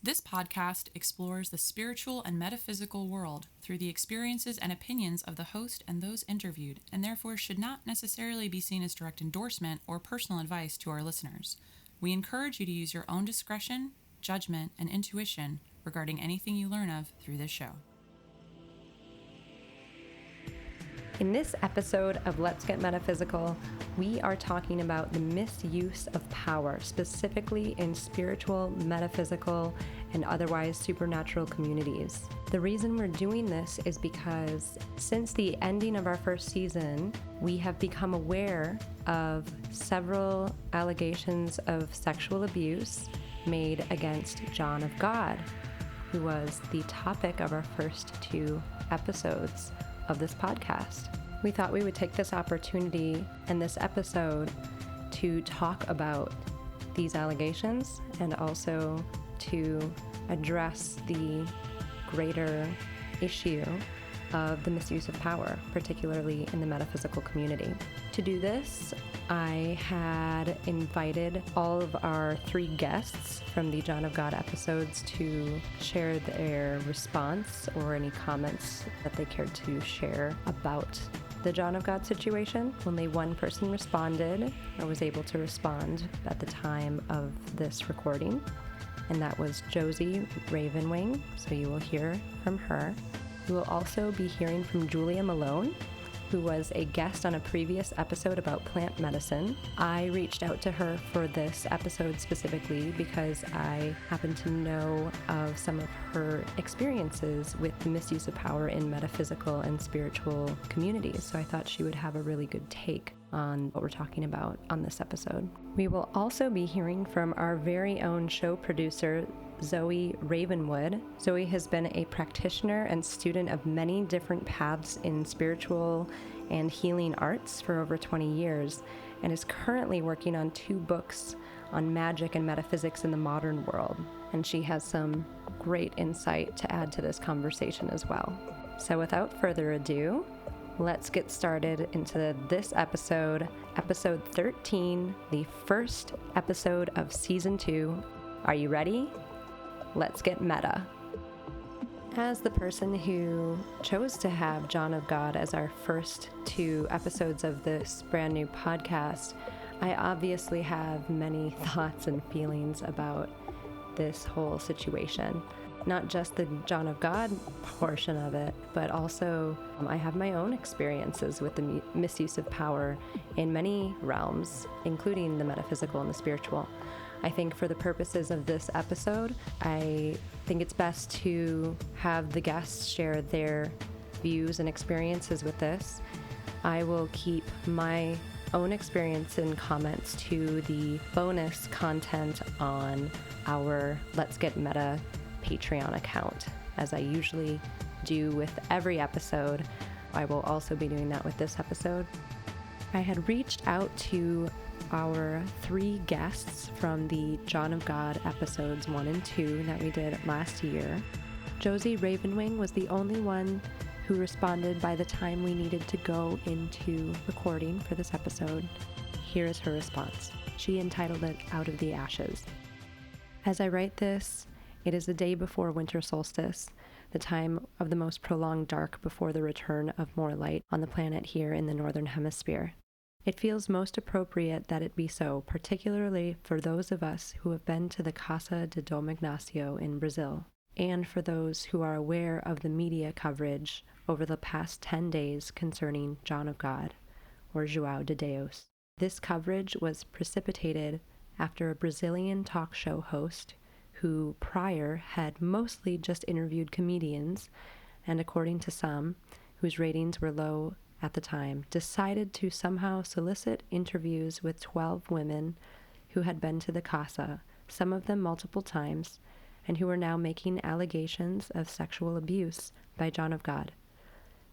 This podcast explores the spiritual and metaphysical world through the experiences and opinions of the host and those interviewed, and therefore should not necessarily be seen as direct endorsement or personal advice to our listeners. We encourage you to use your own discretion, judgment, and intuition regarding anything you learn of through this show. In this episode of Let's Get Metaphysical, we are talking about the misuse of power, specifically in spiritual, metaphysical, and otherwise supernatural communities. The reason we're doing this is because since the ending of our first season, we have become aware of several allegations of sexual abuse made against John of God, who was the topic of our first two episodes of this podcast. We thought we would take this opportunity and this episode to talk about these allegations and also to address the greater issue of the misuse of power, particularly in the metaphysical community. To do this, I had invited all of our three guests from the John of God episodes to share their response or any comments that they cared to share about the John of God situation. Only one person responded or was able to respond at the time of this recording, and that was Josie Ravenwood, so you will hear from her. You will also be hearing from Julia Malone, who was a guest on a previous episode about plant medicine. I reached out to her for this episode specifically because I happen to know of some of her experiences with the misuse of power in metaphysical and spiritual communities, so I thought she would have a really good take on what we're talking about on this episode. We will also be hearing from our very own show producer, Zoya Ravenwood. Zoe has been a practitioner and student of many different paths in spiritual and healing arts for over 20 years and is currently working on 2 books on magic and metaphysics in the modern world. And she has some great insight to add to this conversation as well. So without further ado, let's get started into this episode, episode 13, the first episode of season 2. Are you ready? Let's get meta. As the person who chose to have John of God as our first 2 episodes of this brand new podcast, I obviously have many thoughts and feelings about this whole situation. Not just the John of God portion of it, but also I have my own experiences with the misuse of power in many realms, including the metaphysical and the spiritual. I think for the purposes of this episode, I think it's best to have the guests share their views and experiences with this. I will keep my own experience and comments to the bonus content on our Let's Get Meta Patreon account, as I usually do with every episode. I will also be doing that with this episode. I had reached out to our 3 guests from the John of God episodes 1 and 2 that we did last year. Josie Ravenwood was the only one who responded by the time we needed to go into recording for this episode. Here is her response. She entitled it Out of the Ashes. As I write this, it is the day before winter solstice, the time of the most prolonged dark before the return of more light on the planet here in the Northern Hemisphere. It feels most appropriate that it be so, particularly for those of us who have been to the Casa de Dom Ignacio in Brazil, and for those who are aware of the media coverage over the past 10 days concerning John of God, or João de Deus. This coverage was precipitated after a Brazilian talk show host who prior had mostly just interviewed comedians, and according to some, whose ratings were low at the time, decided to somehow solicit interviews with 12 women who had been to the casa, some of them multiple times, and who were now making allegations of sexual abuse by John of God.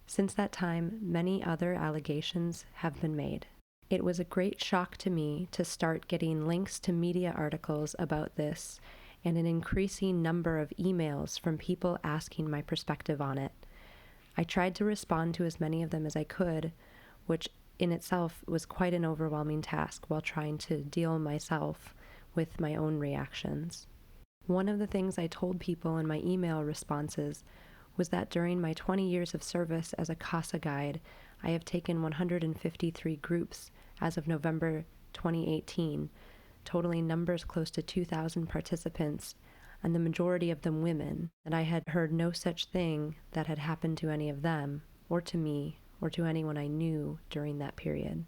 Since that time, many other allegations have been made. It was a great shock to me to start getting links to media articles about this and an increasing number of emails from people asking my perspective on it. I tried to respond to as many of them as I could, which in itself was quite an overwhelming task while trying to deal myself with my own reactions. One of the things I told people in my email responses was that during my 20 years of service as a CASA guide, I have taken 153 groups as of November 2018, totaling numbers close to 2,000 participants, and the majority of them women, and I had heard no such thing that had happened to any of them, or to me, or to anyone I knew during that period.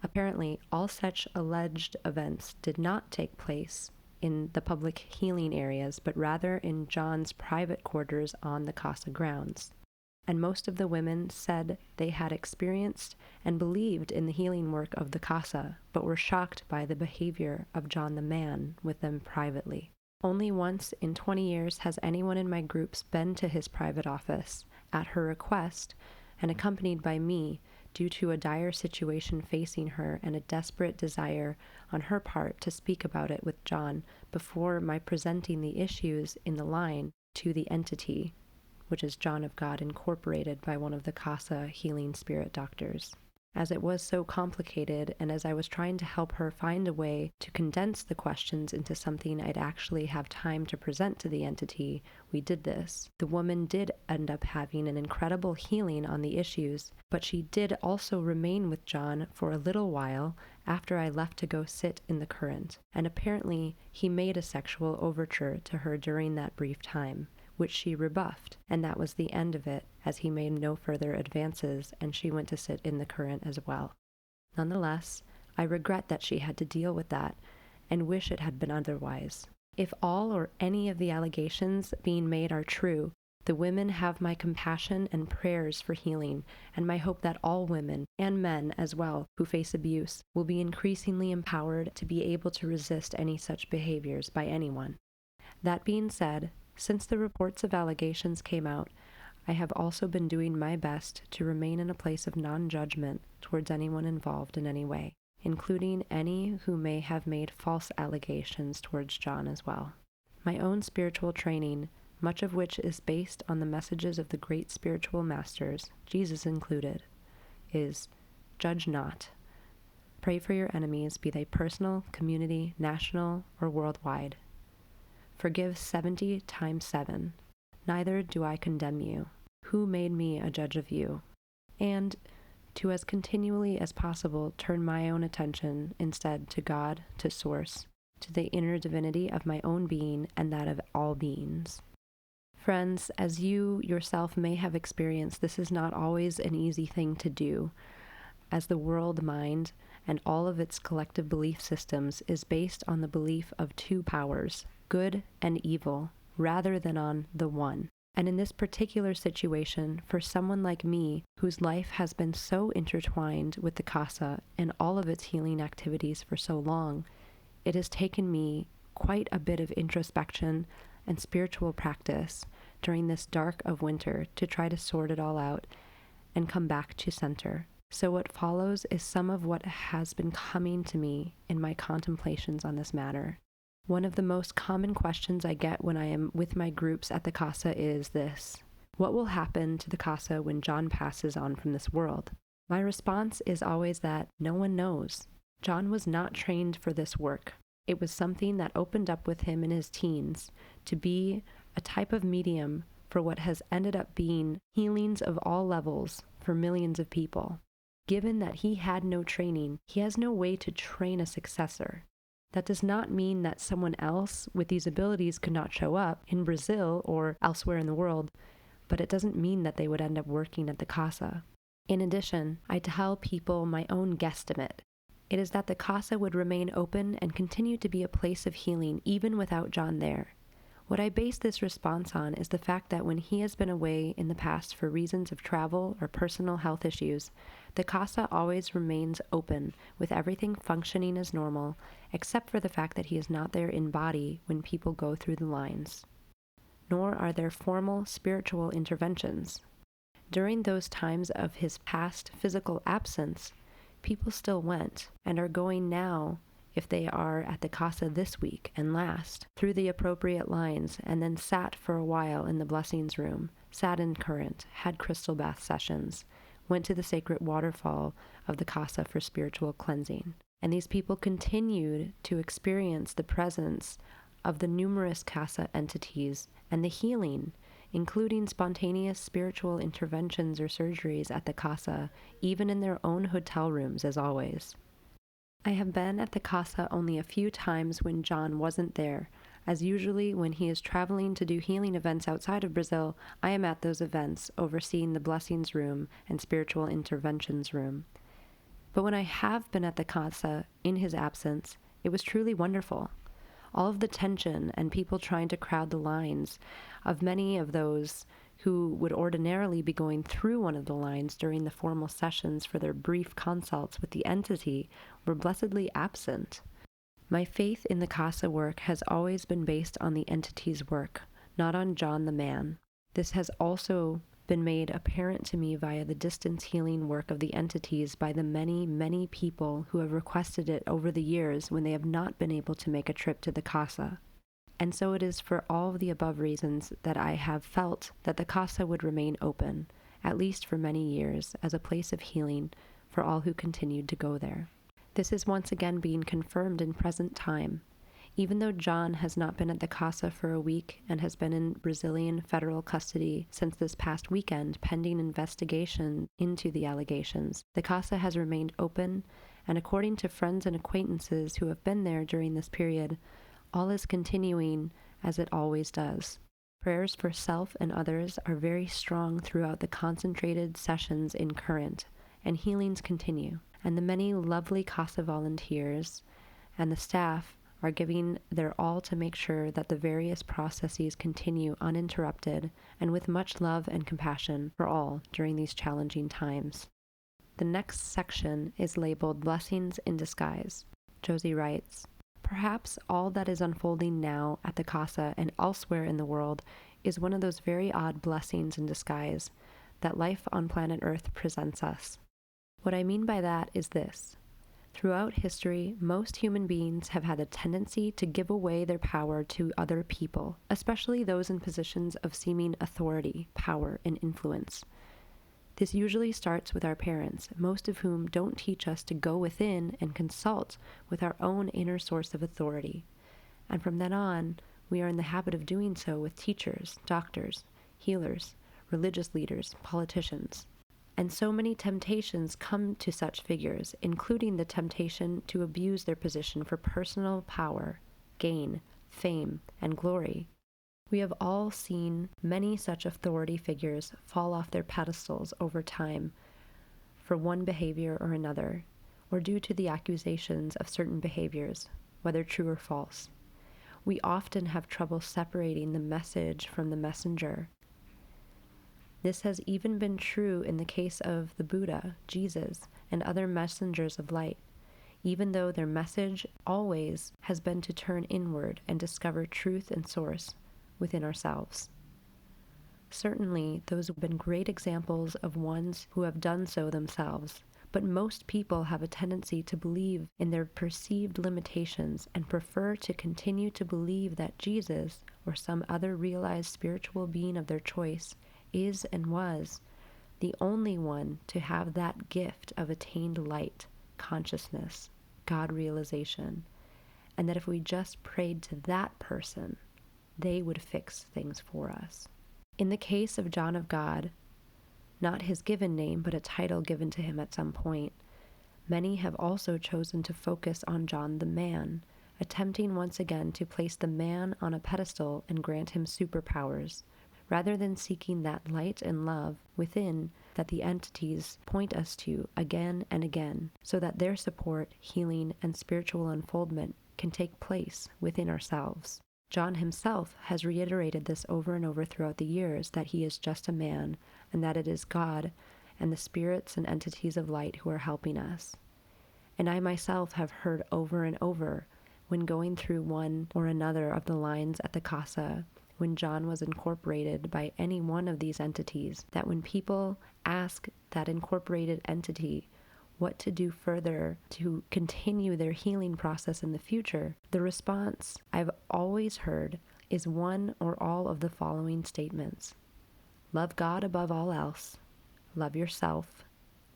Apparently, all such alleged events did not take place in the public healing areas, but rather in John's private quarters on the CASA grounds. And most of the women said they had experienced and believed in the healing work of the CASA, but were shocked by the behavior of John the man with them privately. Only once in 20 years has anyone in my groups been to his private office, at her request, and accompanied by me, due to a dire situation facing her and a desperate desire on her part to speak about it with John before my presenting the issues in the line to the entity, which is John of God Incorporated by one of the CASA healing spirit doctors. As it was so complicated, and as I was trying to help her find a way to condense the questions into something I'd actually have time to present to the entity, we did this. The woman did end up having an incredible healing on the issues, but she did also remain with John for a little while after I left to go sit in the current, and apparently he made a sexual overture to her during that brief time, which she rebuffed, and that was the end of it, as he made no further advances, and she went to sit in the current as well. Nonetheless, I regret that she had to deal with that, and wish it had been otherwise. If all or any of the allegations being made are true, the women have my compassion and prayers for healing, and my hope that all women, and men as well, who face abuse, will be increasingly empowered to be able to resist any such behaviors by anyone. That being said, since the reports of allegations came out, I have also been doing my best to remain in a place of non-judgment towards anyone involved in any way, including any who may have made false allegations towards John as well. My own spiritual training, much of which is based on the messages of the great spiritual masters, Jesus included, is judge not. Pray for your enemies, be they personal, community, national, or worldwide. Forgive 70 times 7. Neither do I condemn you. Who made me a judge of you? And to as continually as possible turn my own attention instead to God, to Source, to the inner divinity of my own being and that of all beings. Friends, as you yourself may have experienced, this is not always an easy thing to do, as the world mind and all of its collective belief systems is based on the belief of two powers, good and evil, rather than on the one. And in this particular situation, for someone like me, whose life has been so intertwined with the CASA and all of its healing activities for so long, it has taken me quite a bit of introspection and spiritual practice during this dark of winter to try to sort it all out and come back to center. So what follows is some of what has been coming to me in my contemplations on this matter. One of the most common questions I get when I am with my groups at the CASA is this: what will happen to the CASA when John passes on from this world? My response is always that no one knows. John was not trained for this work. It was something that opened up with him in his teens to be a type of medium for what has ended up being healings of all levels for millions of people. Given that he had no training, he has no way to train a successor. That does not mean that someone else with these abilities could not show up in Brazil or elsewhere in the world, but it doesn't mean that they would end up working at the CASA. In addition, I tell people my own guesstimate. It is that the CASA would remain open and continue to be a place of healing even without John there. What I base this response on is the fact that when he has been away in the past for reasons of travel or personal health issues, the CASA always remains open, with everything functioning as normal, except for the fact that he is not there in body when people go through the lines. Nor are there formal spiritual interventions. During those times of his past physical absence, people still went, and are going now, if they are at the CASA this week and last, through the appropriate lines, and then sat for a while in the blessings room, sat in current, had crystal bath sessions, went to the sacred waterfall of the CASA for spiritual cleansing. And these people continued to experience the presence of the numerous CASA entities and the healing, including spontaneous spiritual interventions or surgeries at the CASA, even in their own hotel rooms, as always. I have been at the CASA only a few times when John wasn't there, as usually when he is traveling to do healing events outside of Brazil, I am at those events overseeing the blessings room and spiritual interventions room. But when I have been at the CASA in his absence, it was truly wonderful. All of the tension and people trying to crowd the lines of many of those who would ordinarily be going through one of the lines during the formal sessions for their brief consults with the entity were blessedly absent. My faith in the CASA work has always been based on the entity's work, not on John the man. This has also been made apparent to me via the distance healing work of the entities by the many, many people who have requested it over the years when they have not been able to make a trip to the CASA. And so it is for all of the above reasons that I have felt that the CASA would remain open, at least for many years, as a place of healing for all who continued to go there. This is once again being confirmed in present time. Even though John has not been at the CASA for a week and has been in Brazilian federal custody since this past weekend pending investigation into the allegations, the CASA has remained open, and according to friends and acquaintances who have been there during this period, all is continuing as it always does. Prayers for self and others are very strong throughout the concentrated sessions in current, and healings continue. And the many lovely CASA volunteers and the staff are giving their all to make sure that the various processes continue uninterrupted and with much love and compassion for all during these challenging times. The next section is labeled Blessings in Disguise. Josie writes, "Perhaps all that is unfolding now at the CASA and elsewhere in the world is one of those very odd blessings in disguise that life on planet Earth presents us. What I mean by that is this. Throughout history, most human beings have had a tendency to give away their power to other people, especially those in positions of seeming authority, power, and influence. This usually starts with our parents, most of whom don't teach us to go within and consult with our own inner source of authority. And from then on, we are in the habit of doing so with teachers, doctors, healers, religious leaders, politicians. And so many temptations come to such figures, including the temptation to abuse their position for personal power, gain, fame, and glory. We have all seen many such authority figures fall off their pedestals over time for one behavior or another, or due to the accusations of certain behaviors, whether true or false. We often have trouble separating the message from the messenger. This has even been true in the case of the Buddha, Jesus, and other messengers of light, even though their message always has been to turn inward and discover truth and source within ourselves. Certainly, those have been great examples of ones who have done so themselves, but most people have a tendency to believe in their perceived limitations and prefer to continue to believe that Jesus, or some other realized spiritual being of their choice, is and was the only one to have that gift of attained light, consciousness, God realization, and that if we just prayed to that person, they would fix things for us. In the case of John of God, not his given name, but a title given to him at some point, many have also chosen to focus on John the man, attempting once again to place the man on a pedestal and grant him superpowers, rather than seeking that light and love within that the entities point us to again and again, so that their support, healing, and spiritual unfoldment can take place within ourselves. John himself has reiterated this over and over throughout the years, that he is just a man, and that it is God and the spirits and entities of light who are helping us. And I myself have heard over and over, when going through one or another of the lines at the CASA, when John was incorporated by any one of these entities, that when people ask that incorporated entity what to do further to continue their healing process in the future, the response I've always heard is one or all of the following statements. Love God above all else. Love yourself.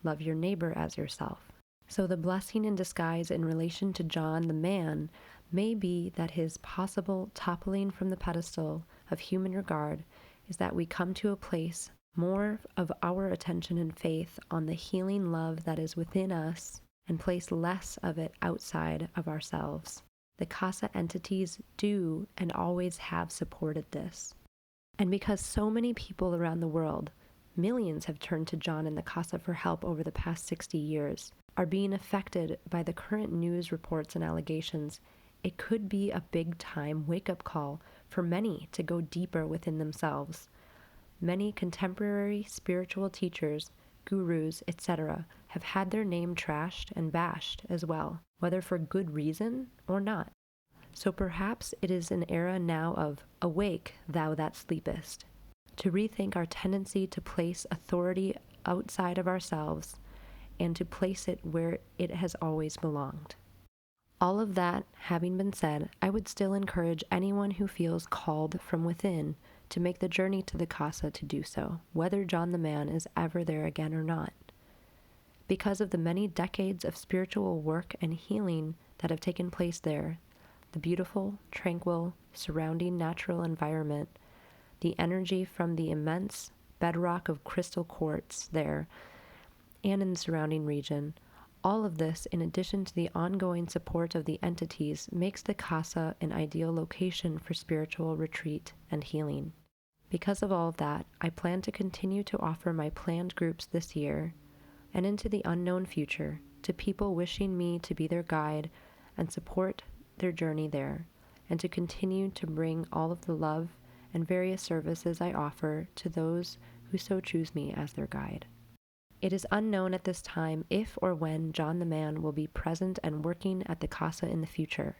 Love your neighbor as yourself. So the blessing in disguise in relation to John the man may be that his possible toppling from the pedestal of human regard is that we come to a place more of our attention and faith on the healing love that is within us and place less of it outside of ourselves. The CASA entities do and always have supported this. And because so many people around the world, millions have turned to John and the CASA for help over the past 60 years, are being affected by the current news reports and allegations, it could be a big-time wake-up call for many to go deeper within themselves. Many contemporary spiritual teachers, gurus, etc., have had their name trashed and bashed as well, whether for good reason or not. So perhaps it is an era now of awake, thou that sleepest, to rethink our tendency to place authority outside of ourselves and to place it where it has always belonged. All of that having been said, I would still encourage anyone who feels called from within to make the journey to the CASA to do so, whether John the Man is ever there again or not. Because of the many decades of spiritual work and healing that have taken place there, the beautiful, tranquil, surrounding natural environment, the energy from the immense bedrock of crystal quartz there and in the surrounding region, all of this, in addition to the ongoing support of the entities, makes the CASA an ideal location for spiritual retreat and healing. Because of all of that, I plan to continue to offer my planned groups this year and into the unknown future to people wishing me to be their guide and support their journey there, and to continue to bring all of the love and various services I offer to those who so choose me as their guide. It is unknown at this time if or when John the Man will be present and working at the CASA in the future.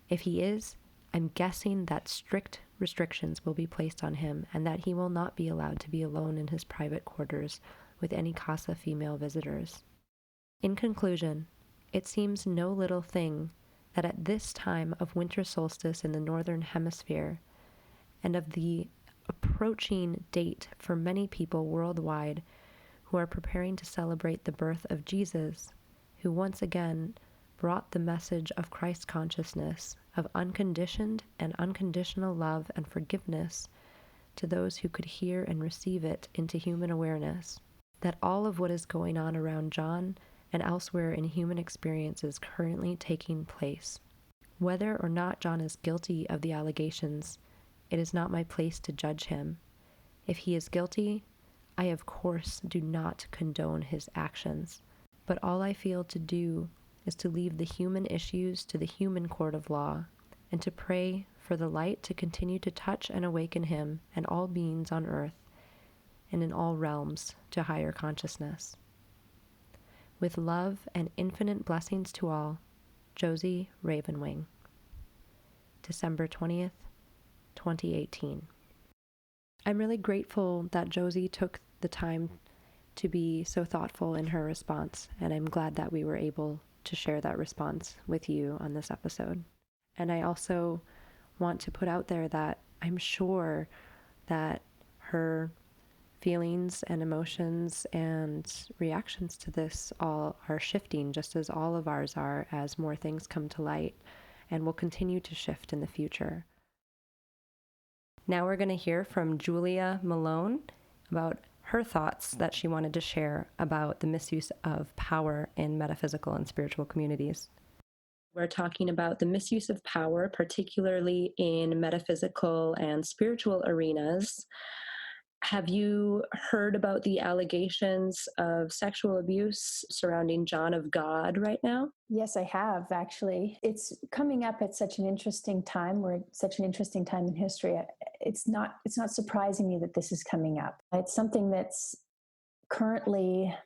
If he is, I'm guessing that strict restrictions will be placed on him and that he will not be allowed to be alone in his private quarters with any CASA female visitors. In conclusion, it seems no little thing that at this time of winter solstice in the northern hemisphere and of the approaching date for many people worldwide who are preparing to celebrate the birth of Jesus, who once again brought the message of Christ consciousness, of unconditioned and unconditional love and forgiveness to those who could hear and receive it into human awareness, that all of what is going on around John and elsewhere in human experience is currently taking place. Whether or not John is guilty of the allegations, it is not my place to judge him. If he is guilty, I of course do not condone his actions, but all I feel to do is to leave the human issues to the human court of law, and to pray for the light to continue to touch and awaken him and all beings on earth and in all realms to higher consciousness. With love and infinite blessings to all, Josie Ravenwood. December 20th, 2018. I'm really grateful that Josie took the time to be so thoughtful in her response, and I'm glad that we were able to share that response with you on this episode. And I also want to put out there that I'm sure that her feelings and emotions and reactions to this all are shifting, just as all of ours are, as more things come to light and will continue to shift in the future. Now we're going to hear from Julia Malone about her thoughts that she wanted to share about the misuse of power in metaphysical and spiritual communities. We're talking about the misuse of power, particularly in metaphysical and spiritual arenas. Have you heard about the allegations of sexual abuse surrounding John of God right now? Yes, I have, actually. It's coming up at such an interesting time. We're at such an interesting time in history. It's not surprising me that this is coming up. It's something that's currently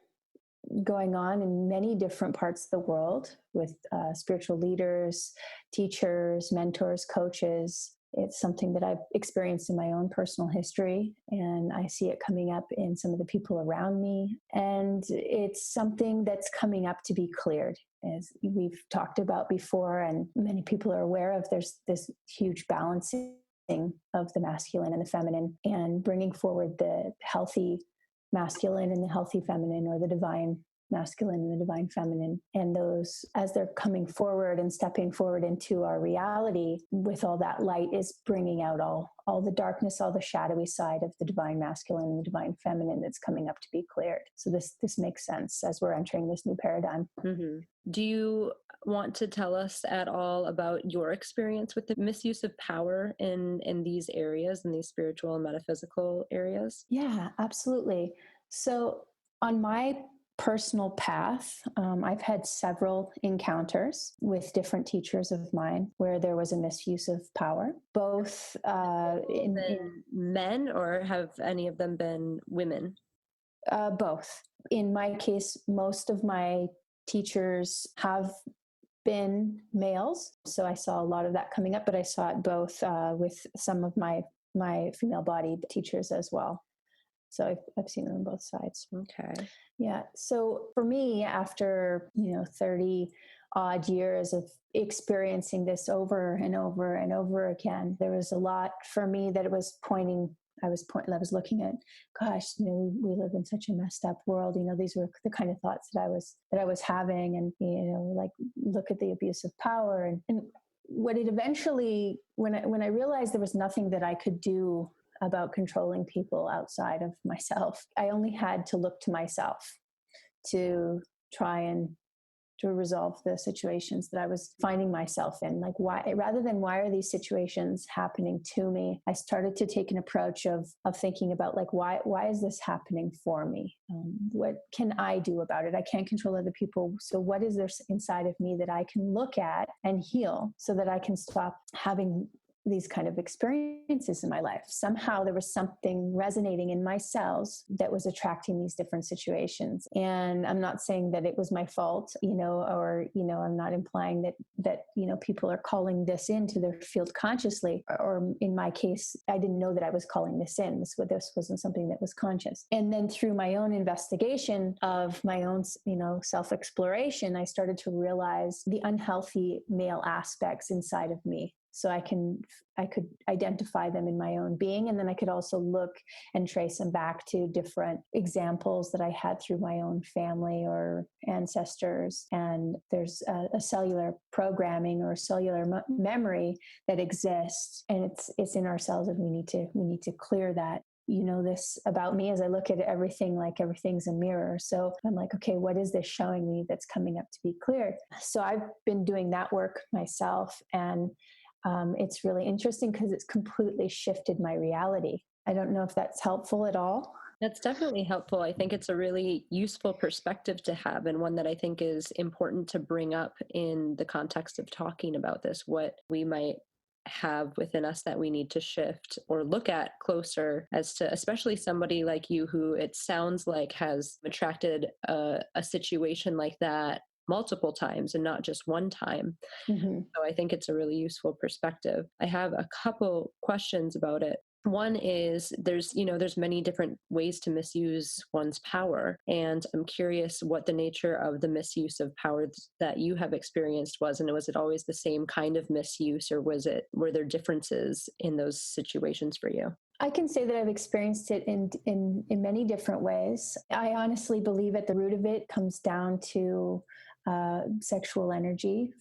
going on in many different parts of the world with spiritual leaders, teachers, mentors, coaches. It's something that I've experienced in my own personal history, and I see it coming up in some of the people around me. And it's something that's coming up to be cleared, as we've talked about before, and many people are aware of. There's this huge balancing of the masculine and the feminine, and bringing forward the healthy masculine and the healthy feminine, or the divine masculine and the divine feminine. And those, as they're coming forward and stepping forward into our reality with all that light, is bringing out all the darkness, all the shadowy side of the divine masculine and the divine feminine that's coming up to be cleared. So this makes sense as we're entering this new paradigm. Mm-hmm. Do you want to tell us at all about your experience with the misuse of power in these areas, in these spiritual and metaphysical areas? Yeah, absolutely. So on my personal path, I've had several encounters with different teachers of mine where there was a misuse of power, both in men, or have any of them been women? Both. In my case, most of my teachers have been males, so I saw a lot of that coming up, but I saw it both with some of my female-bodied teachers as well. So I've seen it on both sides. Okay. Yeah. So for me, after 30 odd years of experiencing this over and over and over again, there was a lot for me that it was pointing. I was looking at, gosh, we live in such a messed up world. These were the kind of thoughts that I was having, and like, look at the abuse of power, and what it eventually, when I realized there was nothing that I could do about controlling people outside of myself, I only had to look to myself to try and to resolve the situations that I was finding myself in. Like, why, rather than why are these situations happening to me, I started to take an approach of thinking about, like, why is this happening for me? What can I do about it? I can't control other people. So what is there inside of me that I can look at and heal so that I can stop having these kind of experiences in my life? Somehow there was something resonating in my cells that was attracting these different situations. And I'm not saying that it was my fault, or, I'm not implying that, people are calling this into their field consciously, or in my case, I didn't know that I was calling this in. This wasn't something that was conscious. And then through my own investigation of my own, self-exploration, I started to realize the unhealthy male aspects inside of me. So I could identify them in my own being. And then I could also look and trace them back to different examples that I had through my own family or ancestors. And there's a cellular programming or cellular memory that exists, and it's in our cells, and we need to clear that. This about me as I look at everything, like everything's a mirror. So I'm like, okay, what is this showing me that's coming up to be cleared? So I've been doing that work myself, and it's really interesting because it's completely shifted my reality. I don't know if that's helpful at all. That's definitely helpful. I think it's a really useful perspective to have, and one that I think is important to bring up in the context of talking about this, what we might have within us that we need to shift or look at closer, as to especially somebody like you who it sounds like has attracted a situation like that multiple times and not just one time. Mm-hmm. So I think it's a really useful perspective. I have a couple questions about it. One is there's many different ways to misuse one's power. And I'm curious what the nature of the misuse of power that you have experienced was. And was it always the same kind of misuse, or were there differences in those situations for you? I can say that I've experienced it in many different ways. I honestly believe at the root of it comes down to sexual energy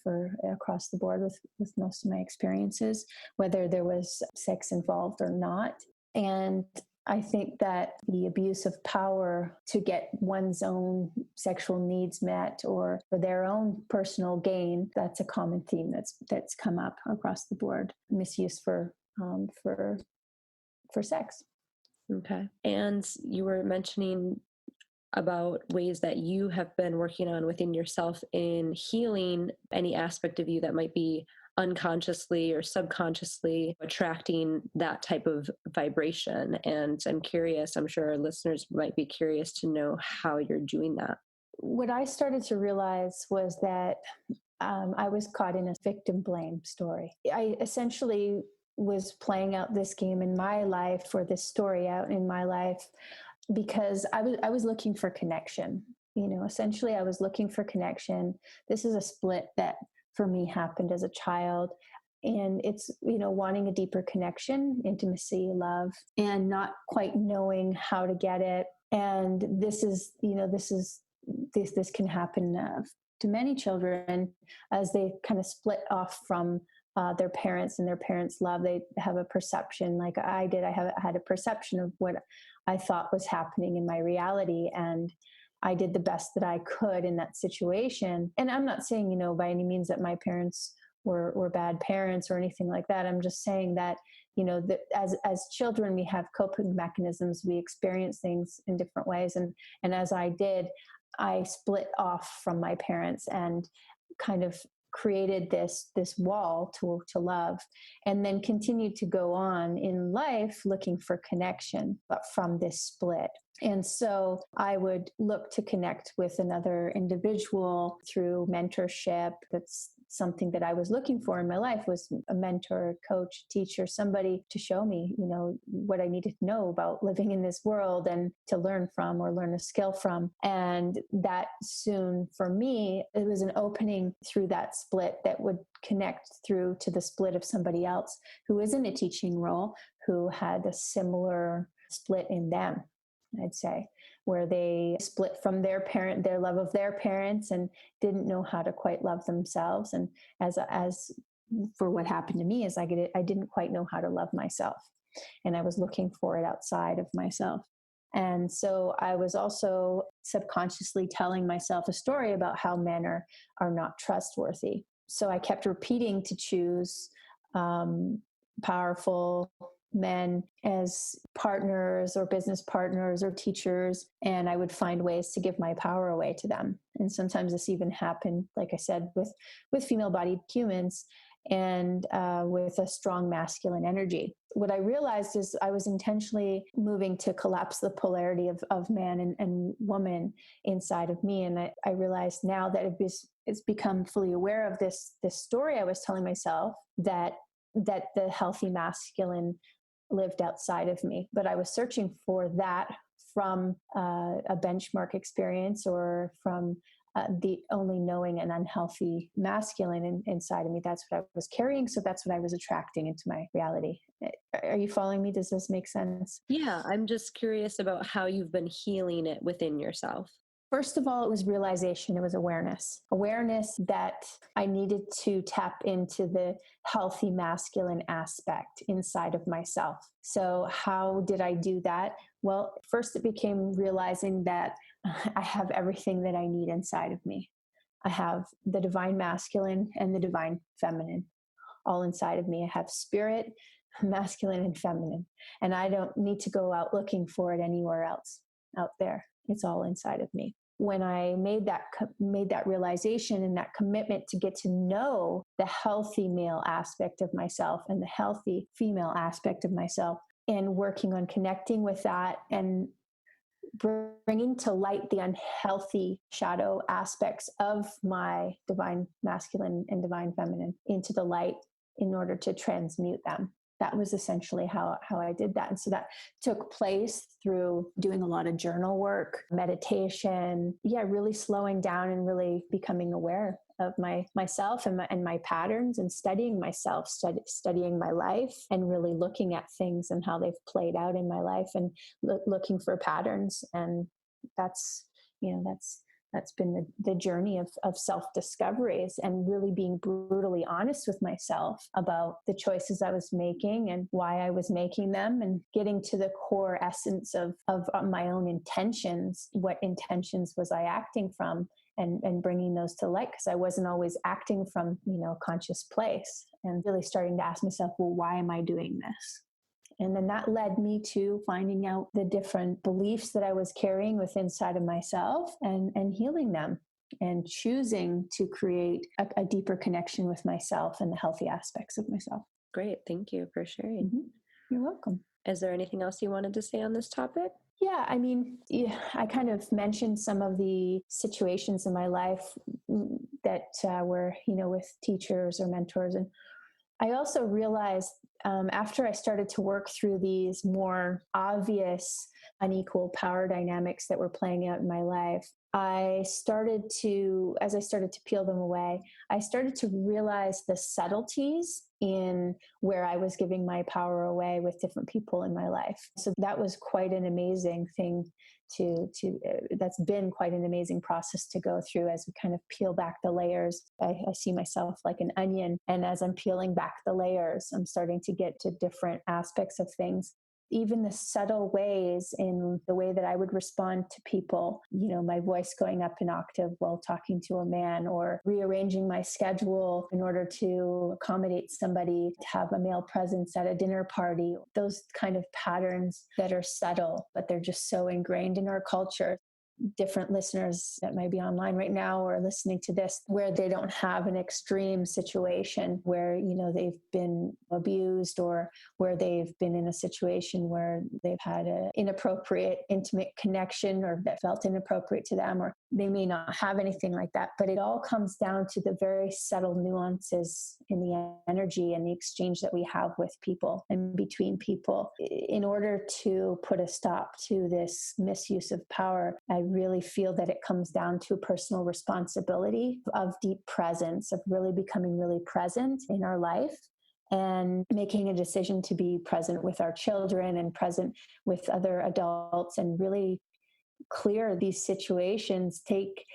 across the board with most of my experiences, whether there was sex involved or not. And I think that the abuse of power to get one's own sexual needs met or for their own personal gain, that's a common theme that's come up across the board. Misuse for sex. Okay. And you were mentioning about ways that you have been working on within yourself in healing any aspect of you that might be unconsciously or subconsciously attracting that type of vibration. And I'm curious, I'm sure our listeners might be curious to know how you're doing that. What I started to realize was that I was caught in a victim blame story. I essentially was playing out this game in my life, or this story out in my life, because I was looking for connection. Essentially I was looking for connection. This is a split that for me happened as a child. And it's, wanting a deeper connection, intimacy, love, and not quite knowing how to get it. And this is this can happen to many children as they kind of split off from their parents and their parents' love. They have a perception, like I did. I had a perception of what I thought was happening in my reality, and I did the best that I could in that situation. And I'm not saying, by any means that my parents were bad parents or anything like that. I'm just saying that, that as children, we have coping mechanisms. We experience things in different ways. And as I did, I split off from my parents and kind of created this wall to love, and then continued to go on in life looking for connection, but from this split. And so I would look to connect with another individual through mentorship. That's something that I was looking for in my life, was a mentor, coach, teacher, somebody to show me, what I needed to know about living in this world and to learn from or learn a skill from. And that soon for me, it was an opening through that split that would connect through to the split of somebody else who is in a teaching role, who had a similar split in them, I'd say, where they split from their love of their parents, and didn't know how to quite love themselves. And as for what happened to me is I didn't quite know how to love myself, and I was looking for it outside of myself. And so I was also subconsciously telling myself a story about how men are not trustworthy. So I kept repeating to choose powerful men as partners or business partners or teachers, and I would find ways to give my power away to them. And sometimes this even happened, like I said, with female-bodied humans and with a strong masculine energy. What I realized is I was intentionally moving to collapse the polarity of man and woman inside of me. And I realized now that it's become fully aware of this story I was telling myself, that the healthy masculine lived outside of me. But I was searching for that from a benchmark experience, or from the only knowing an unhealthy masculine inside of me. That's what I was carrying. So that's what I was attracting into my reality. Are you following me? Does this make sense? Yeah, I'm just curious about how you've been healing it within yourself. First of all, it was realization. It was awareness that I needed to tap into the healthy masculine aspect inside of myself. So how did I do that? Well, first it became realizing that I have everything that I need inside of me. I have the divine masculine and the divine feminine all inside of me. I have spirit, masculine and feminine, and I don't need to go out looking for it anywhere else out there. It's all inside of me. When I made that realization and that commitment to get to know the healthy male aspect of myself and the healthy female aspect of myself, and working on connecting with that and bringing to light the unhealthy shadow aspects of my divine masculine and divine feminine into the light in order to transmute them. That was essentially how I did that. And so that took place through doing a lot of journal work, meditation, really slowing down and really becoming aware of myself and my patterns, and studying myself, studying my life, and really looking at things and how they've played out in my life, and looking for patterns. And that's been the journey of self-discoveries, and really being brutally honest with myself about the choices I was making and why I was making them, and getting to the core essence of my own intentions. What intentions was I acting from? And bringing those to light, because I wasn't always acting from, a conscious place, and really starting to ask myself, well, why am I doing this? And then that led me to finding out the different beliefs that I was carrying within inside of myself, and healing them, and choosing to create a deeper connection with myself and the healthy aspects of myself. Great. Thank you for sharing. Mm-hmm. You're welcome. Is there anything else you wanted to say on this topic? Yeah, I kind of mentioned some of the situations in my life that were, with teachers or mentors. And I also realized after I started to work through these more obvious unequal power dynamics that were playing out in my life, as I started to peel them away, I started to realize the subtleties in where I was giving my power away with different people in my life. So that was quite an amazing thing that's been quite an amazing process to go through as we kind of peel back the layers. I see myself like an onion. And as I'm peeling back the layers, I'm starting to get to different aspects of things. Even the subtle ways in the way that I would respond to people, my voice going up an octave while talking to a man, or rearranging my schedule in order to accommodate somebody to have a male presence at a dinner party. Those kind of patterns that are subtle, but they're just so ingrained in our culture. Different listeners that might be online right now or listening to this, where they don't have an extreme situation where, they've been abused, or where they've been in a situation where they've had an inappropriate, intimate connection, or that felt inappropriate to them, or they may not have anything like that. But it all comes down to the very subtle nuances in the energy and the exchange that we have with people and between people. In order to put a stop to this misuse of power, I really feel that it comes down to personal responsibility of deep presence, of really becoming really present in our life, and making a decision to be present with our children and present with other adults, and really clear these situations, take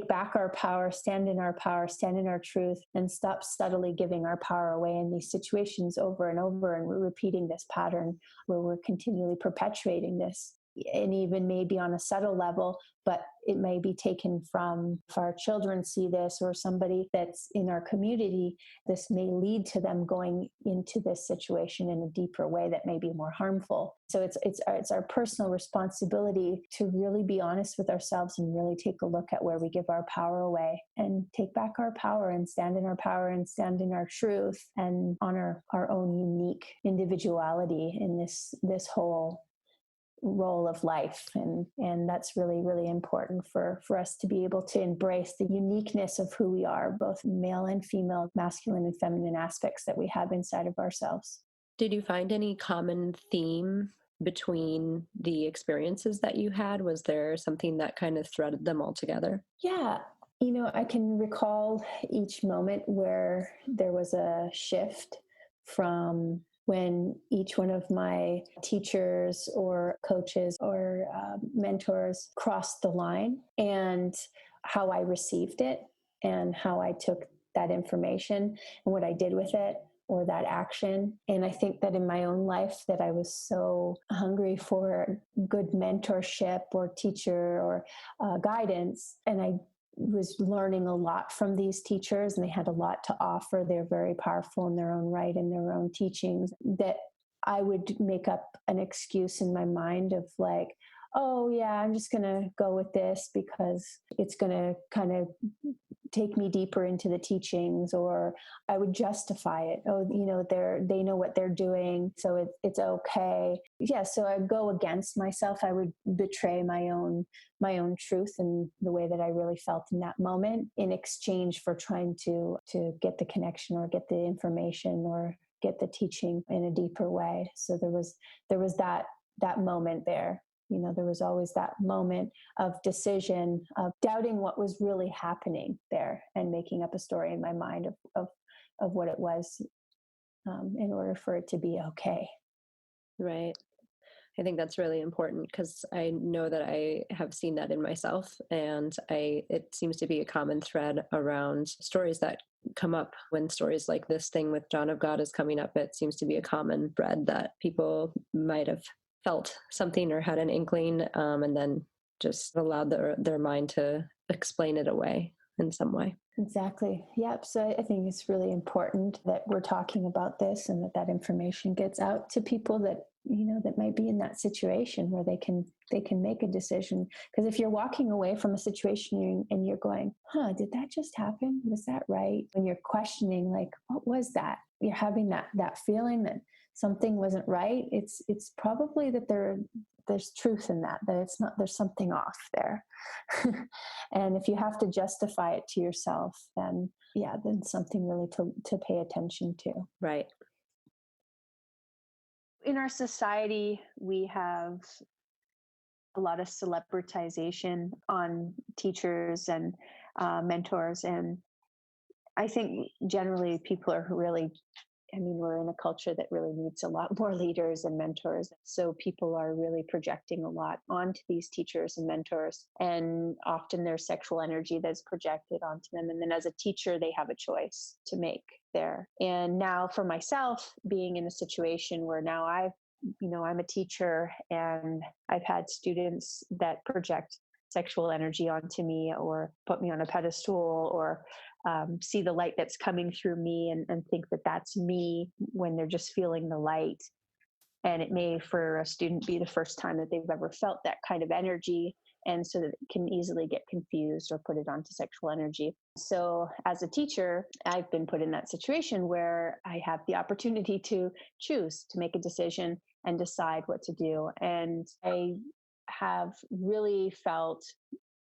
back our power, stand in our truth, and stop subtly giving our power away in these situations over and over. And we're repeating this pattern where we're continually perpetuating this. And even maybe on a subtle level, but it may be taken from, if our children see this, or somebody that's in our community, this may lead to them going into this situation in a deeper way that may be more harmful. So it's our personal responsibility to really be honest with ourselves and really take a look at where we give our power away, and take back our power and stand in our power and stand in our truth, and honor our own unique individuality in this whole role of life. And that's really, really important for us to be able to embrace the uniqueness of who we are, both male and female, masculine and feminine aspects that we have inside of ourselves. Did you find any common theme between the experiences that you had? Was there something that kind of threaded them all together? Yeah. I can recall each moment where there was a shift from when each one of my teachers or coaches or mentors crossed the line, and how I received it, and how I took that information and what I did with it, or that action. And I think that in my own life, that I was so hungry for good mentorship or teacher or guidance. And I was learning a lot from these teachers, and they had a lot to offer. They're very powerful in their own right, in their own teachings, that I would make up an excuse in my mind of like, oh yeah, I'm just going to go with this because it's going to kind of take me deeper into the teachings, or I would justify it. Oh, they know what they're doing, so it's okay. Yeah, so I'd go against myself. I would betray my own truth and the way that I really felt in that moment, in exchange for trying to get the connection, or get the information, or get the teaching in a deeper way. So there was that moment there. There was always that moment of decision, of doubting what was really happening there, and making up a story in my mind of what it was, in order for it to be okay. Right. I think that's really important, because I know that I have seen that in myself, and it seems to be a common thread around stories that come up when stories like this thing with John of God is coming up. It seems to be a common thread that people might have felt something or had an inkling, and then just allowed their mind to explain it away in some way. Exactly. Yep. So I think it's really important that we're talking about this, and that information gets out to people that, that might be in that situation where they can make a decision. Because if you're walking away from a situation and you're going, did that just happen? Was that right? When you're questioning, like, what was that? You're having that feeling that something wasn't right. It's probably that there's truth in that it's not, there's something off there. And if you have to justify it to yourself, then something really to pay attention to. Right. In our society, we have a lot of celebritization on teachers and mentors. And I think generally people are really, we're in a culture that really needs a lot more leaders and mentors. So people are really projecting a lot onto these teachers and mentors. And often there's sexual energy that's projected onto them. And then as a teacher, they have a choice to make there. And now for myself, being in a situation where now I'm a teacher and I've had students that project sexual energy onto me or put me on a pedestal or see the light that's coming through me and think that that's me when they're just feeling the light. And it may, for a student, be the first time that they've ever felt that kind of energy. And so that it can easily get confused or put it onto sexual energy. So as a teacher, I've been put in that situation where I have the opportunity to choose to make a decision and decide what to do. And I have really felt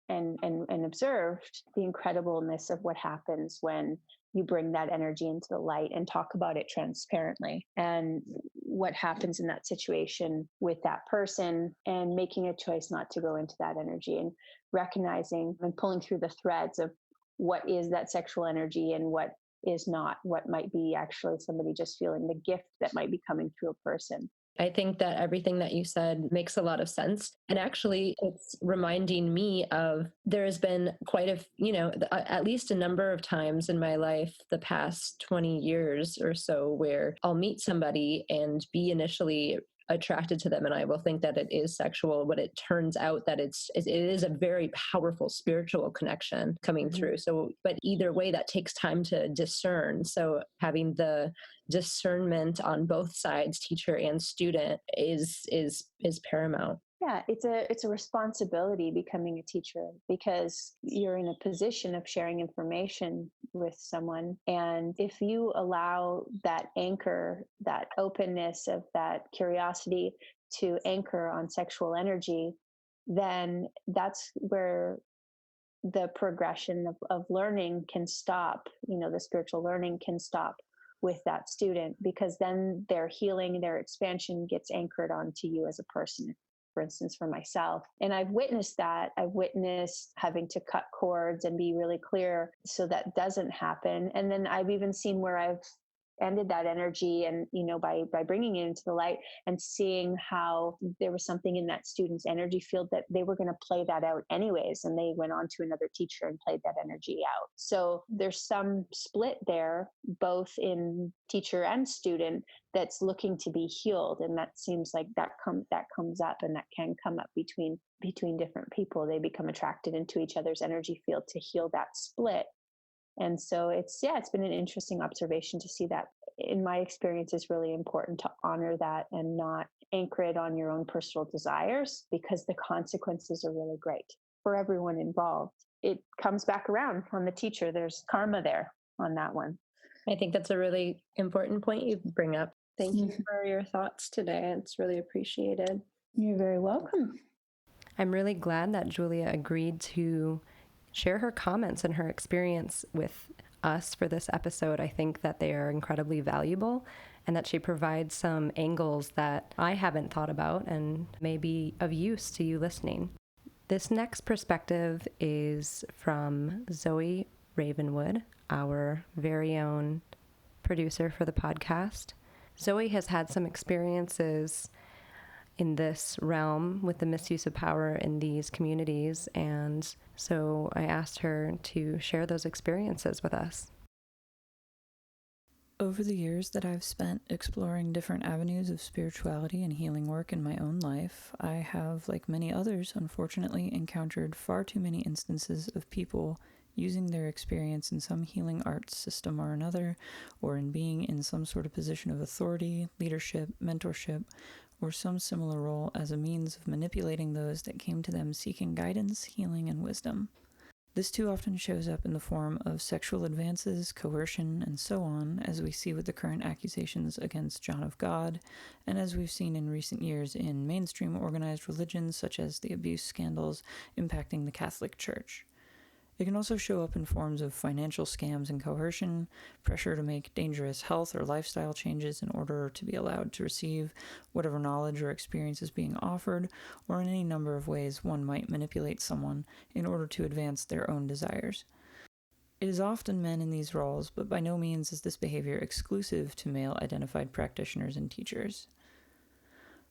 and observed the incredibleness of what happens when you bring that energy into the light and talk about it transparently, and what happens in that situation with that person, and making a choice not to go into that energy, and recognizing and pulling through the threads of what is that sexual energy and what is not, what might be actually somebody just feeling the gift that might be coming through a person. I think that everything that you said makes a lot of sense. And actually, it's reminding me of there has been quite at least a number of times in my life, the past 20 years or so, where I'll meet somebody and be initially attracted to them, and I will think that it is sexual, but it turns out that it is a very powerful spiritual connection coming through. So, but either way, that takes time to discern. So having the discernment on both sides, teacher and student, is paramount. Yeah, it's a responsibility becoming a teacher, because you're in a position of sharing information with someone. And if you allow that anchor, that openness of that curiosity to anchor on sexual energy, then that's where the progression of learning can stop. The spiritual learning can stop with that student, because then their healing, their expansion gets anchored onto you as a person. For instance, for myself. And I've witnessed that. I've witnessed having to cut cords and be really clear so that doesn't happen. And then I've even seen where I've ended that energy, and by bringing it into the light and seeing how there was something in that student's energy field that they were going to play that out anyways, and they went on to another teacher and played that energy out. So there's some split there, both in teacher and student, that's looking to be healed. And that seems like that comes up, and that can come up between different people. They become attracted into each other's energy field to heal that split. And so it's been an interesting observation to see that. In my experience, it's really important to honor that and not anchor it on your own personal desires, because the consequences are really great for everyone involved. It comes back around on the teacher. There's karma there on that one. I think that's a really important point you bring up. Thank you for your thoughts today. It's really appreciated. You're very welcome. I'm really glad that Julia agreed to share her comments and her experience with us for this episode. I think that they are incredibly valuable, and that she provides some angles that I haven't thought about and may be of use to you listening. This next perspective is from Zoya Ravenwood, our very own producer for the podcast. Zoe has had some experiences in this realm with the misuse of power in these communities, and so I asked her to share those experiences with us. Over the years that I've spent exploring different avenues of spirituality and healing work in my own life, I have, like many others, unfortunately encountered far too many instances of people using their experience in some healing arts system or another, or in being in some sort of position of authority, leadership, mentorship, or some similar role as a means of manipulating those that came to them seeking guidance, healing, and wisdom. This too often shows up in the form of sexual advances, coercion, and so on, as we see with the current accusations against John of God, and as we've seen in recent years in mainstream organized religions such as the abuse scandals impacting the Catholic Church. They can also show up in forms of financial scams and coercion, pressure to make dangerous health or lifestyle changes in order to be allowed to receive whatever knowledge or experience is being offered, or in any number of ways one might manipulate someone in order to advance their own desires. It is often men in these roles, but by no means is this behavior exclusive to male-identified practitioners and teachers.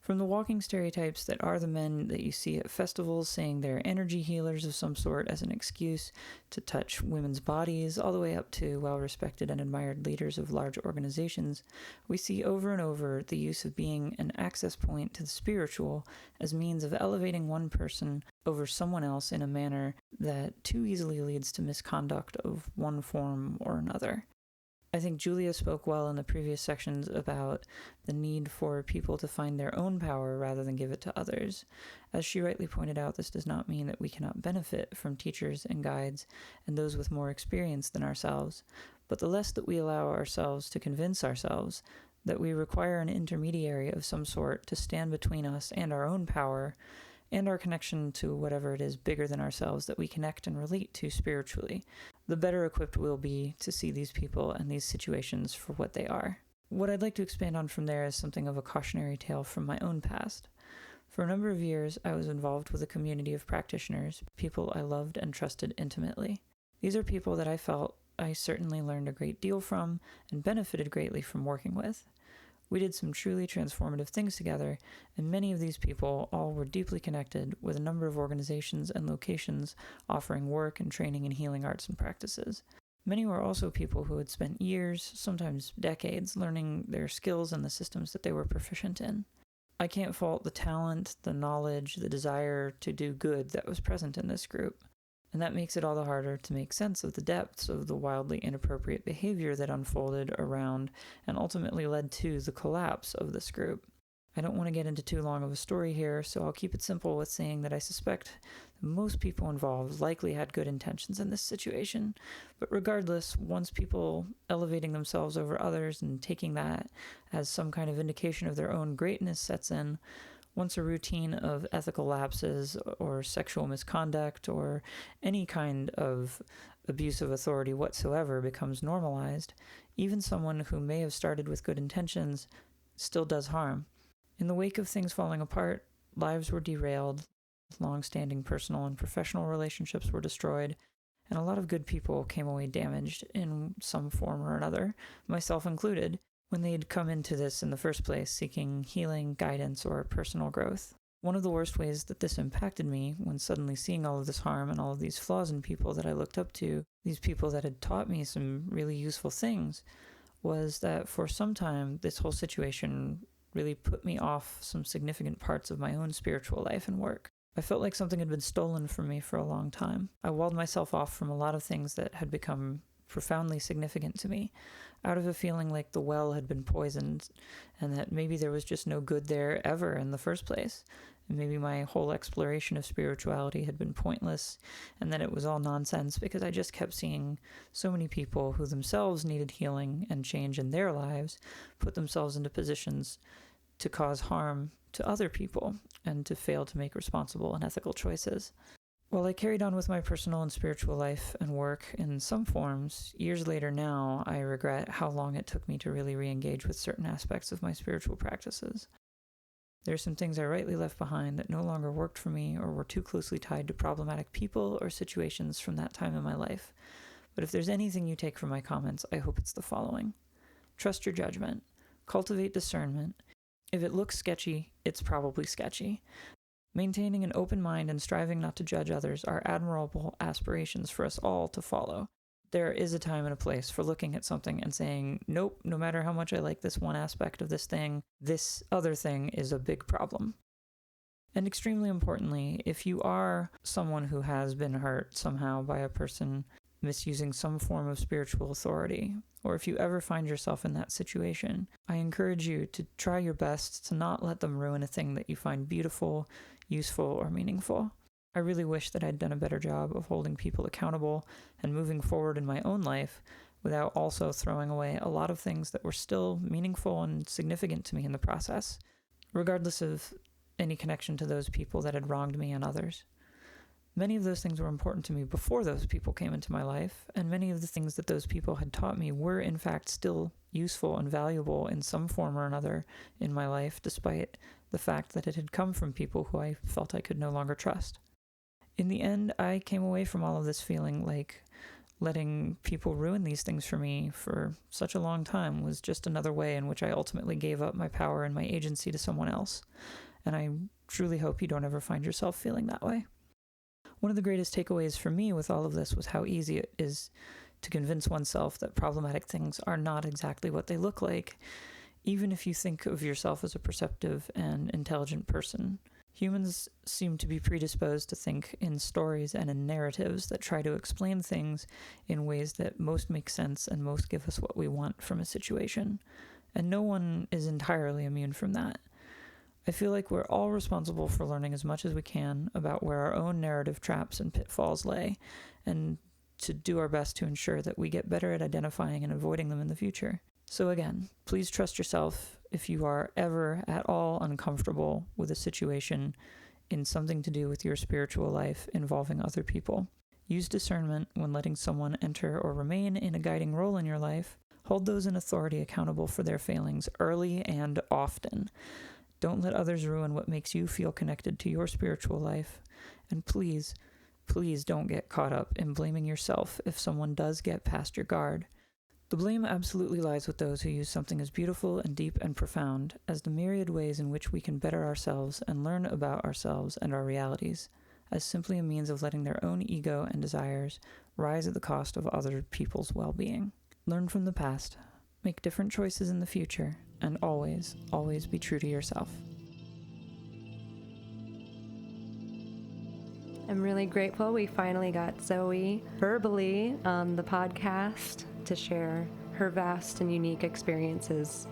From the walking stereotypes that are the men that you see at festivals saying they're energy healers of some sort as an excuse to touch women's bodies, all the way up to well-respected and admired leaders of large organizations, we see over and over the use of being an access point to the spiritual as means of elevating one person over someone else in a manner that too easily leads to misconduct of one form or another. I think Julia spoke well in the previous sections about the need for people to find their own power rather than give it to others. As she rightly pointed out, this does not mean that we cannot benefit from teachers and guides and those with more experience than ourselves, but the less that we allow ourselves to convince ourselves that we require an intermediary of some sort to stand between us and our own power and our connection to whatever it is bigger than ourselves that we connect and relate to spiritually, the better equipped we'll be to see these people and these situations for what they are. What I'd like to expand on from there is something of a cautionary tale from my own past. For a number of years, I was involved with a community of practitioners, people I loved and trusted intimately. These are people that I felt I certainly learned a great deal from and benefited greatly from working with. We did some truly transformative things together, and many of these people all were deeply connected with a number of organizations and locations offering work and training in healing arts and practices. Many were also people who had spent years, sometimes decades, learning their skills and the systems that they were proficient in. I can't fault the talent, the knowledge, the desire to do good that was present in this group. And that makes it all the harder to make sense of the depths of the wildly inappropriate behavior that unfolded around and ultimately led to the collapse of this group. I don't want to get into too long of a story here, so I'll keep it simple with saying that I suspect that most people involved likely had good intentions in this situation. But regardless, once people elevating themselves over others and taking that as some kind of indication of their own greatness sets in, once a routine of ethical lapses or sexual misconduct or any kind of abuse of authority whatsoever becomes normalized, even someone who may have started with good intentions still does harm. In the wake of things falling apart, lives were derailed, long-standing personal and professional relationships were destroyed, and a lot of good people came away damaged in some form or another, myself included, when they'd come into this in the first place seeking healing, guidance, or personal growth. One of the worst ways that this impacted me, when suddenly seeing all of this harm and all of these flaws in people that I looked up to, these people that had taught me some really useful things, was that for some time this whole situation really put me off some significant parts of my own spiritual life and work. I felt like something had been stolen from me for a long time. I walled myself off from a lot of things that had become profoundly significant to me, out of a feeling like the well had been poisoned and that maybe there was just no good there ever in the first place. And maybe my whole exploration of spirituality had been pointless and that it was all nonsense because I just kept seeing so many people who themselves needed healing and change in their lives put themselves into positions to cause harm to other people and to fail to make responsible and ethical choices. While I carried on with my personal and spiritual life and work in some forms, years later now, I regret how long it took me to really re-engage with certain aspects of my spiritual practices. There are some things I rightly left behind that no longer worked for me or were too closely tied to problematic people or situations from that time in my life. But if there's anything you take from my comments, I hope it's the following. Trust your judgment. Cultivate discernment. If it looks sketchy, it's probably sketchy. Maintaining an open mind and striving not to judge others are admirable aspirations for us all to follow. There is a time and a place for looking at something and saying, nope, no matter how much I like this one aspect of this thing, this other thing is a big problem. And extremely importantly, if you are someone who has been hurt somehow by a person misusing some form of spiritual authority, or if you ever find yourself in that situation, I encourage you to try your best to not let them ruin a thing that you find beautiful, useful, or meaningful. I really wish that I'd done a better job of holding people accountable and moving forward in my own life without also throwing away a lot of things that were still meaningful and significant to me in the process, regardless of any connection to those people that had wronged me and others. Many of those things were important to me before those people came into my life, and many of the things that those people had taught me were in fact still useful and valuable in some form or another in my life, despite the fact that it had come from people who I felt I could no longer trust. In the end, I came away from all of this feeling like letting people ruin these things for me for such a long time was just another way in which I ultimately gave up my power and my agency to someone else. And I truly hope you don't ever find yourself feeling that way. One of the greatest takeaways for me with all of this was how easy it is to convince oneself that problematic things are not exactly what they look like, even if you think of yourself as a perceptive and intelligent person. Humans seem to be predisposed to think in stories and in narratives that try to explain things in ways that most make sense and most give us what we want from a situation. And no one is entirely immune from that. I feel like we're all responsible for learning as much as we can about where our own narrative traps and pitfalls lay, and to do our best to ensure that we get better at identifying and avoiding them in the future. So again, please trust yourself if you are ever at all uncomfortable with a situation in something to do with your spiritual life involving other people. Use discernment when letting someone enter or remain in a guiding role in your life. Hold those in authority accountable for their failings early and often. Don't let others ruin what makes you feel connected to your spiritual life. And please, please don't get caught up in blaming yourself if someone does get past your guard. The blame absolutely lies with those who use something as beautiful and deep and profound as the myriad ways in which we can better ourselves and learn about ourselves and our realities, as simply a means of letting their own ego and desires rise at the cost of other people's well-being. Learn from the past, make different choices in the future, and always, always be true to yourself. I'm really grateful we finally got Zoe verbally on the podcast to share her vast and unique experiences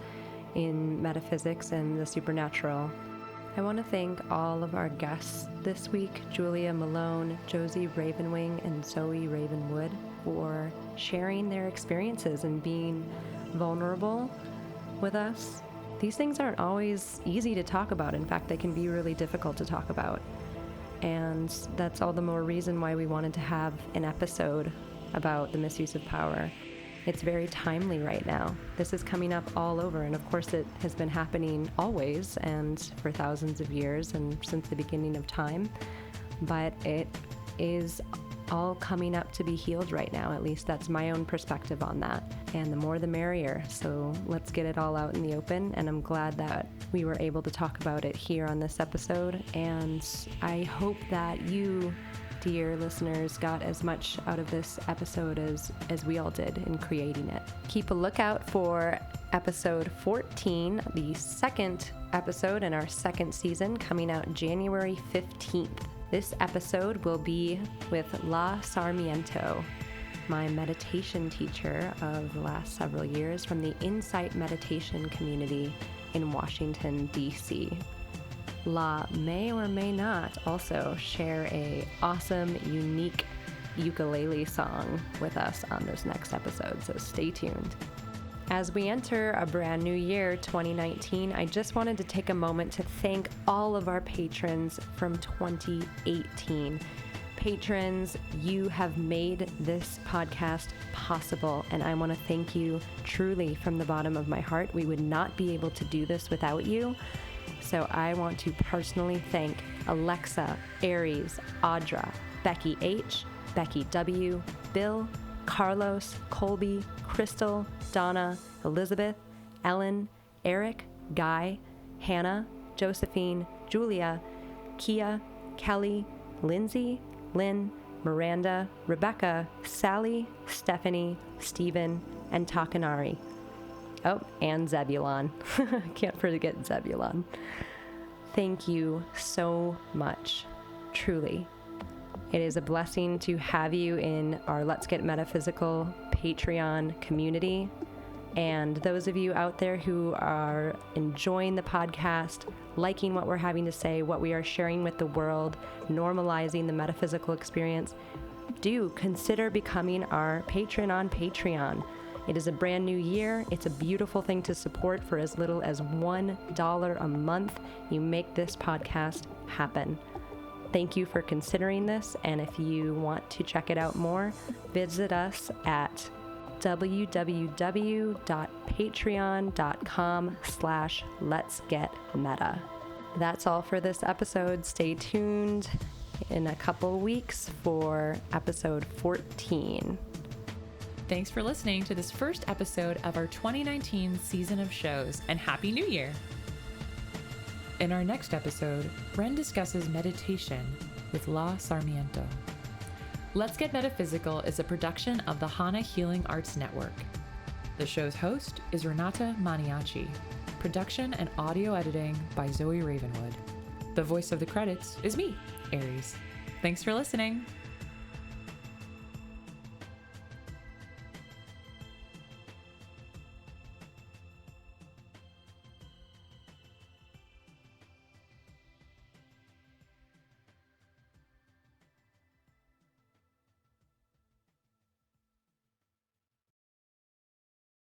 in metaphysics and the supernatural. I want to thank all of our guests this week, Julia Malone, Josie Ravenwood, and Zoya Ravenwood, for sharing their experiences and being vulnerable with us. These things aren't always easy to talk about. In fact, they can be really difficult to talk about. And that's all the more reason why we wanted to have an episode about the misuse of power. It's very timely right now. This is coming up all over, and of course it has been happening always and for thousands of years and since the beginning of time, but it is all coming up to be healed right now. At least that's my own perspective on that. And the more the merrier. So let's get it all out in the open. And I'm glad that we were able to talk about it here on this episode. And I hope that you, dear listeners, got as much out of this episode as we all did in creating it. Keep a lookout for episode 14, the second episode in our second season, coming out January 15th. This episode will be with La Sarmiento, my meditation teacher of the last several years from the Insight Meditation community in Washington, D.C. La may or may not also share an awesome, unique ukulele song with us on this next episode, so stay tuned. As we enter a brand new year, 2019, I just wanted to take a moment to thank all of our patrons from 2018. Patrons, you have made this podcast possible, and I want to thank you truly from the bottom of my heart. We would not be able to do this without you. So I want to personally thank Alexa, Aries, Audra, Becky H, Becky W, Bill, Carlos, Colby, Crystal, Donna, Elizabeth, Ellen, Eric, Guy, Hannah, Josephine, Julia, Kia, Kelly, Lindsay, Lynn, Miranda, Rebecca, Sally, Stephanie, Stephen, and Takanari. Oh, and Zebulon. Can't forget Zebulon. Thank you so much. Truly. It is a blessing to have you in our Let's Get Metaphysical Patreon community. And those of you out there who are enjoying the podcast, liking what we're having to say, what we are sharing with the world, normalizing the metaphysical experience, do consider becoming our patron on Patreon. It is a brand new year. It's a beautiful thing to support for as little as $1 a month. You make this podcast happen. Thank you for considering this, and if you want to check it out more, visit us at www.patreon.com/letsgetmeta. That's all for this episode. Stay tuned in a couple weeks for episode 14. Thanks for listening to this first episode of our 2019 season of shows, and Happy New Year! In our next episode, Ren discusses meditation with La Sarmiento. Let's Get Metaphysical is a production of the Hana Healing Arts Network. The show's host is Renata Maniaci. Production and audio editing by Zoya Ravenwood. The voice of the credits is me, Aries. Thanks for listening.